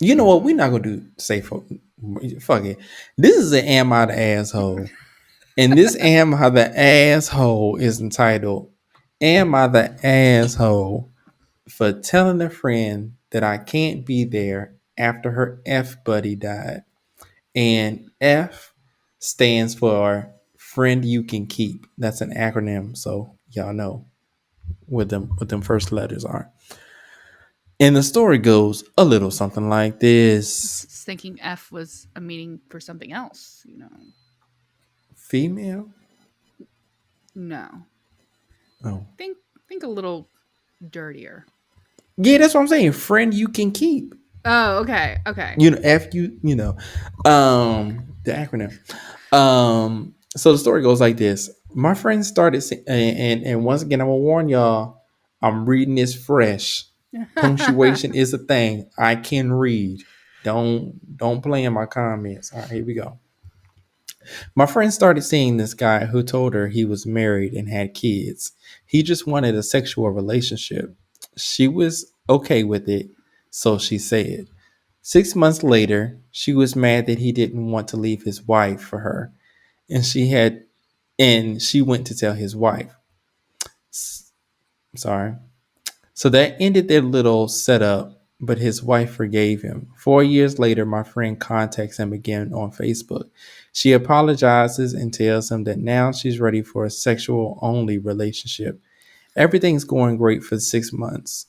You know what? We're not gonna do say fuck it. This is an Am I the Asshole? And this Am I the Asshole is entitled Am I the Asshole for telling a friend that I can't be there after her F buddy died? And F stands for friend you can keep. That's an acronym, so y'all know what them first letters are. And the story goes a little something like this. Just thinking F was a meaning for something else, Female? No. Oh. Think a little dirtier. Yeah, that's what I'm saying. Friend you can keep. Oh, okay. Okay. F the acronym. So the story goes like this. My friend started and once again I'm gonna warn y'all, I'm reading this fresh. Punctuation is a thing. I can read. Don't play in my comments. All right, here we go. My friend started seeing this guy who told her he was married and had kids. He just wanted a sexual relationship. She was okay with it, so she said. 6 months later, she was mad that he didn't want to leave his wife for her, and she went to tell his wife. Sorry. So that ended their little setup, but his wife forgave him. 4 years later, my friend contacts him again on Facebook. She apologizes and tells him that now she's ready for a sexual only relationship. Everything's going great for 6 months.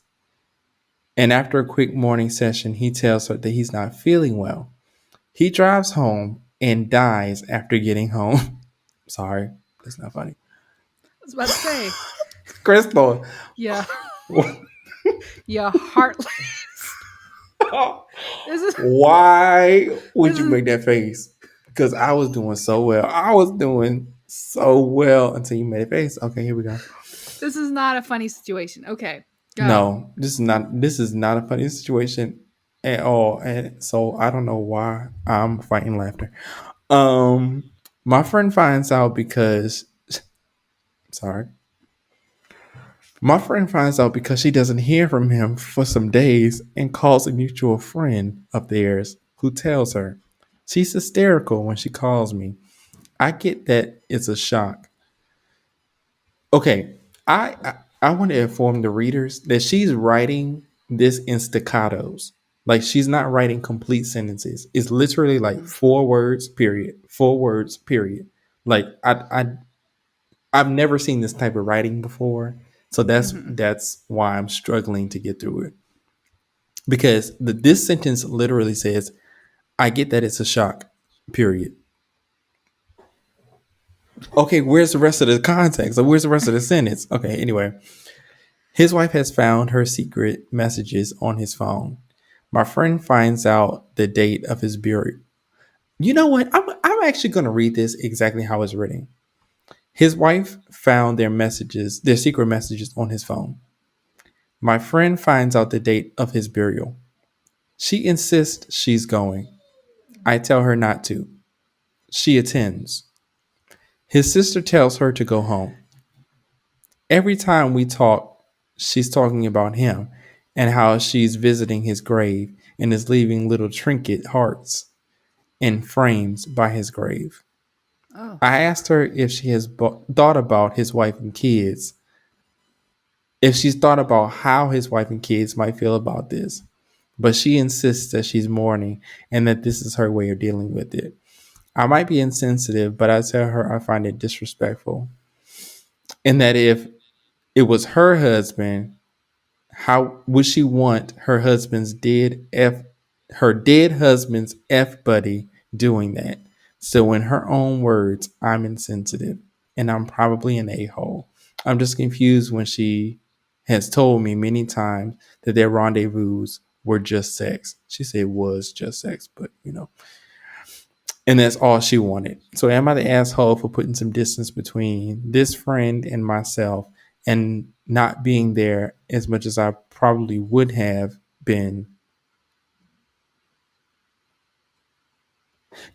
And after a quick morning session, he tells her that he's not feeling well. He drives home and dies after getting home. Sorry, that's not funny. I was about to say, Crystal, yeah, yeah, heartless. This is why would this you is make that face? Because I was doing so well. I was doing so well until you made a face. Okay, here we go. this is not a funny situation. Okay, go. No, this is not a funny situation at all. And so I don't know why I'm fighting laughter. Um my friend finds out because sorry. My friend finds out because she doesn't hear from him for some days and calls a mutual friend of theirs who tells her. She's hysterical when she calls me. I get that it's a shock. Okay, I want to inform the readers that she's writing this in staccatos. Like she's not writing complete sentences. It's literally like 4 words, period. 4 words, period. Like I've never seen this type of writing before. So Mm-hmm. that's why I'm struggling to get through it. Because this sentence literally says, I get that it's a shock, period. Okay, where's the rest of the context? Or where's the rest of the sentence? Okay, anyway. His wife has found her secret messages on his phone. My friend finds out the date of his burial. You know what? I'm actually going to read this exactly how it's written. His wife found their secret messages on his phone. My friend finds out the date of his burial. She insists she's going. I tell her not to. She attends. His sister tells her to go home. Every time we talk, she's talking about him and how she's visiting his grave and is leaving little trinket hearts and frames by his grave. Oh, I asked her if she has thought about his wife and kids, if she's thought about how his wife and kids might feel about this, but she insists that she's mourning and that this is her way of dealing with it. I might be insensitive, but I tell her I find it disrespectful. And that if it was her husband, how would she want her dead husband's F buddy doing that? So in her own words, I'm insensitive and I'm probably an a-hole. I'm just confused when she has told me many times that their rendezvous were just sex. She said was just sex, but and that's all she wanted. So am I the asshole for putting some distance between this friend and myself and not being there as much as I probably would have been?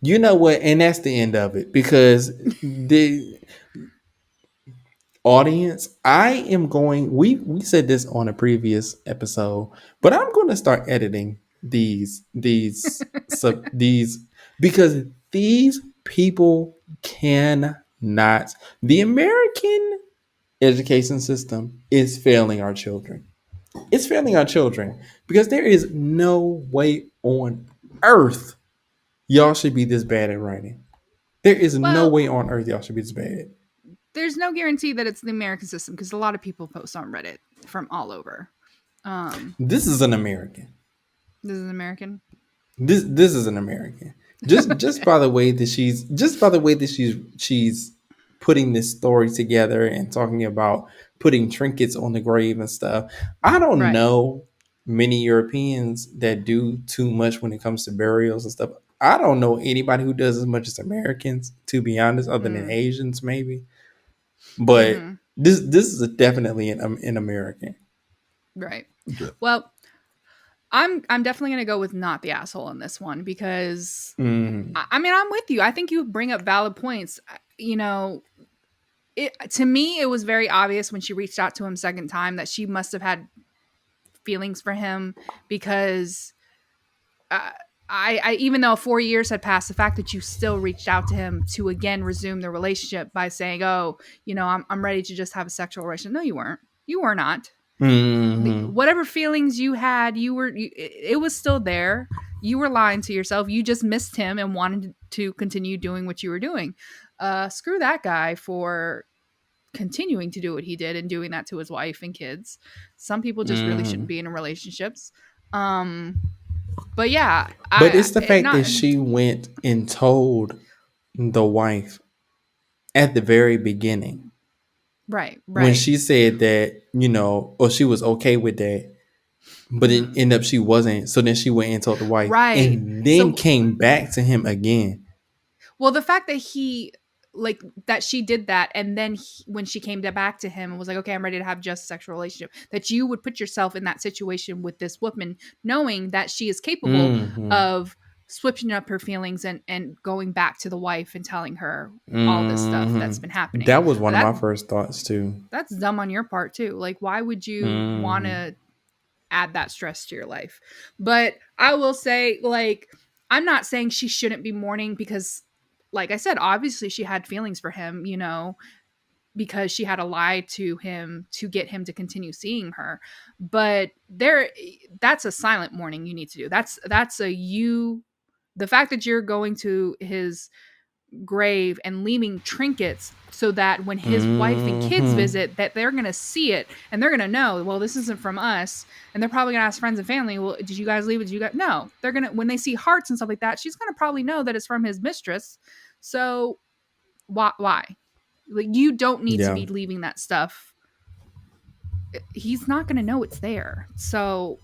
You know what? And that's the end of it because the audience, I am going we said this on a previous episode, but I'm going to start editing these because these people cannot. The American education system is failing our children. It's failing our children because there is no way on earth y'all should be this bad at writing. There is no Well, way on earth y'all should be this bad. there's no guarantee that it's the American system because a lot of people post on Reddit from all over. This is an American. This is American. This is an American. Just by the way that she's putting this story together and talking about putting trinkets on the grave and stuff. I don't Right. know many Europeans that do too much when it comes to burials and stuff. I don't know anybody who does as much as Americans, to be honest, other than Mm. Asians maybe. But Mm-hmm. this is definitely an American. Right. Well, I'm definitely gonna go with not the asshole in this one because Mm, I mean I'm with you. I think you bring up valid points. You know, it to me it was very obvious when she reached out to him second time that she must have had feelings for him because uh, I even though 4 years had passed, the fact that you still reached out to him to again resume the relationship by saying, "Oh, you know, I'm ready to just have a sexual relationship." No, you weren't. You were not. mm, Whatever feelings you had, it was still there. You were lying to yourself. You just missed him and wanted to continue doing what you were doing. Screw that guy for continuing to do what he did and doing that to his wife and kids. Some people just really shouldn't mm. be in relationships. Um, but yeah, But I it's the it fact that not she went and told the wife at the very beginning right, when right, she said that, or she was okay with that, but it hmm ended up she wasn't. So then she went and told the wife right. and then So came back to him again. well, the fact that he like that she did that, and then when she came back to him and was like, "Okay, I'm ready to have just a sexual relationship," that you would put yourself in that situation with this woman, knowing that she is capable Mm-hmm. of switching up her feelings and going back to the wife and telling her all this stuff that's been Mm-hmm. happening. That was one of That my first thoughts too. that's dumb on your part too. Like, why would you want Mm-hmm. to add that stress to your life? But I will say, like, I'm not saying she shouldn't be mourning because, like I said, obviously she had feelings for him, you know, because she had to lie to him to get him to continue seeing her. But that's a silent mourning you need to do. That's a you. The fact that you're going to his grave and leaving trinkets so that when his wife and kids Mm-hmm. visit that they're going to see it and they're going to know, well, this isn't from us, and they're probably going to ask friends and family, well, did you guys leave it? Did you guys? No, they're going to, when they see hearts and stuff like that, she's going to probably know that it's from his mistress. So why, like, you don't need to Yeah. be leaving that stuff. He's not going to know it's there. So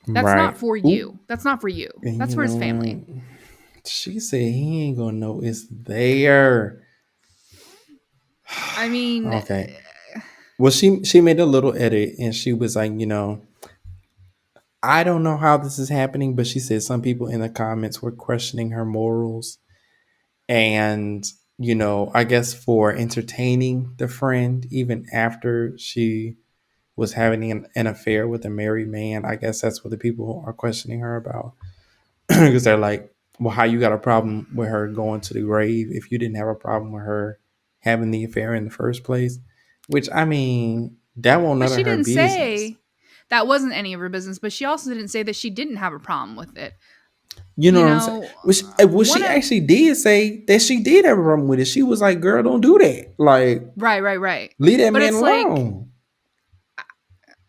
that's not Right. for Ooh. you. That's not for you. And That's for his family. she said he ain't gonna know it's there. I mean, Okay. Well, she made a little edit and she was like, I don't know how this is happening, but she said some people in the comments were questioning her morals and, I guess for entertaining the friend even after she was having an affair with a married man. I guess that's what the people are questioning her about. Because they're like, well, how you got a problem with her going to the grave if you didn't have a problem with her having the affair in the first place? Which, I mean, that won't but none of she her didn't business. say that wasn't any of her business, but she also didn't say that she didn't have a problem with it. You know You what I'm saying? know, Well, one she of actually did say that she did have a problem with it. She was like, girl, don't do that. Like, right, right, right. leave that But man it's like alone.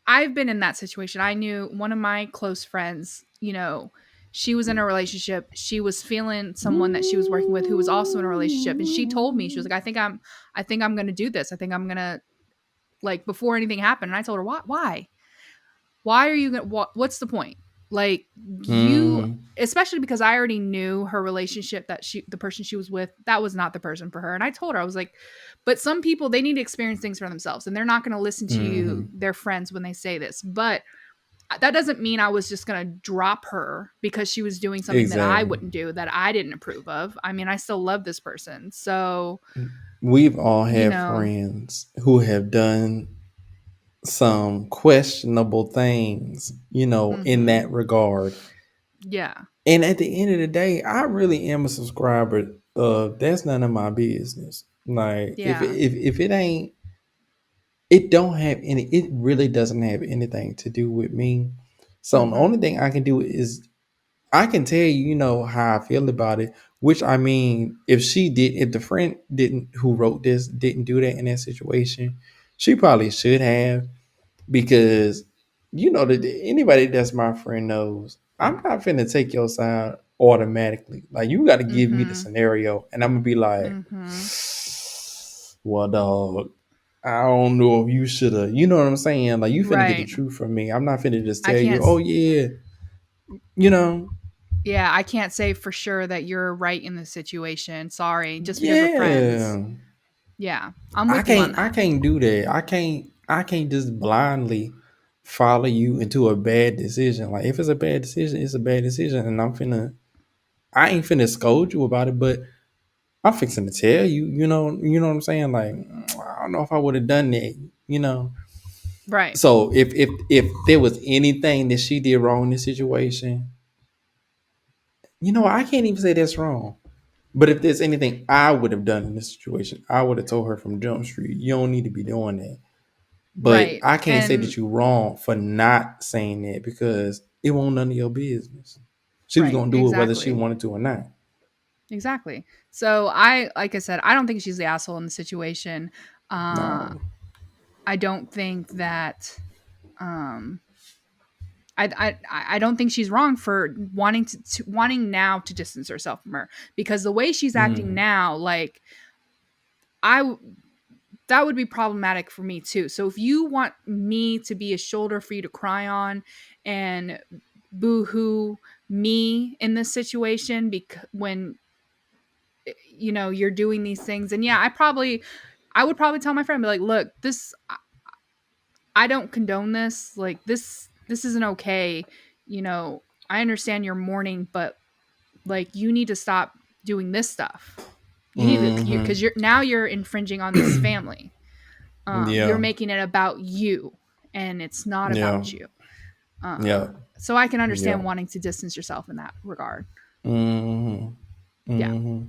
I've been in that situation. I knew one of my close friends, you know, she was in a relationship. She was feeling someone that she was working with who was also in a relationship, and she told me, she was like, I think I'm going to do this. I think I'm going to, like, before anything happened. And I told her, why are you going to, what's the point? Like, you, Mm-hmm. especially because I already knew her relationship, that the person she was with, that was not the person for her. And I told her, I was like, but some people, they need to experience things for themselves and they're not going to listen to you, Mm-hmm. their friends, when they say this. But that doesn't mean I was just going to drop her because she was doing something that I Exactly. wouldn't do, that I didn't approve of. I mean, I still love this person. So, We've all you had know, friends who have done some questionable things, in mm-hmm, that regard. Yeah. And at the end of the day, I really am a subscriber of that's none of my business. Like Yeah. if it ain't, it don't have any, it really doesn't have anything to do with me. So the Mhm. only thing I can do is I can tell you, you know, how I feel about it. Which I mean, if the friend didn't who wrote this didn't do that in that situation, she probably should have, because you know that anybody that's my friend knows I'm not finna take your side automatically. Like you got to give me the Mhm. scenario, and I'm gonna be like, Mhm. well, dog, I don't know if you should have. You know what I'm saying? Like you finna get the Right. truth from me. I'm not finna just I tell you, can't oh yeah, you know, yeah, I can't say for sure that you're right in this situation. Sorry, just because we're friends. yeah. Yeah. I'm with you on I that. can't do that. I can't just blindly follow you into a bad decision. Like if it's a bad decision, it's a bad decision, and I ain't finna scold you about it, but I'm fixing to tell you. You know what I'm saying? Like I don't know if I would have done that. You know. Right. So if there was anything that she did wrong in this situation, you know, I can't even say that's wrong. But if there's anything I would have done in this situation, I would have told her from Jump Street, you don't need to be doing that. But Right. I can't say And that you're wrong for not saying that, because it won't none of your business. She was right, gonna do it whether she exactly. wanted to or not. Exactly. So like I said, I don't think she's the asshole in the situation. Uh No. I don't think that um I don't think she's wrong for wanting now to distance herself from her, because the way she's acting Mm, now, like I that would be problematic for me too. So if you want me to be a shoulder for you to cry on and boo-hoo me in this situation, because when you're doing these things, and yeah, I would probably tell my friend, be like, look, this I don't condone this. Like this isn't okay. I understand you're mourning, but like you need to stop doing this stuff. You need to, hmm. because you're infringing on this family. You're Yeah. making it about you, and it's not Yeah. about you. Yeah. So I can Yeah. understand wanting to distance yourself in that regard. Hmm. Yeah. Hmm.